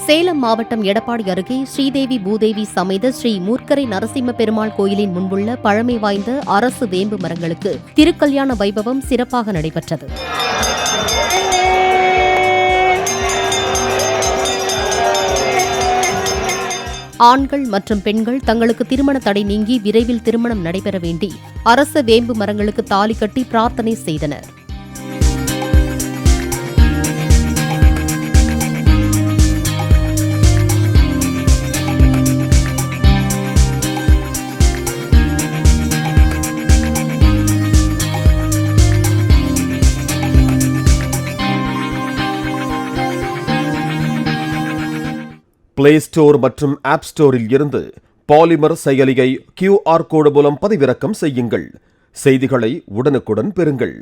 சேலம் மாவட்டம் எடப்பாடி அருகே ஸ்ரீதேவி பூதேவி சமேத ஸ்ரீ மூர்க்கரை நரசிம்ம பெருமாள் கோயிலின் முன்புள்ள பழமை வாய்ந்த அரசு வேம்பு மரங்களுக்கு திருக்கல்யாண வைபவம் சிறப்பாக நடைபெற்றது. ஆண்கள் மற்றும் பெண்கள் தங்களுக்கு திருமண தடை நீங்கி விரைவில் திருமணம் நடைபெற வேண்டி அரச வேம்பு மரங்களுக்கு தாலி கட்டி பிரார்த்தனை செய்தனர். பிளே ஸ்டோர் மற்றும் ஆப் ஸ்டோரில் இருந்து பாலிமர் செயலியை QR கோடு மூலம் பதிவிறக்கம் செய்யுங்கள். செய்திகளை உடனுக்குடன் பெறுங்கள்.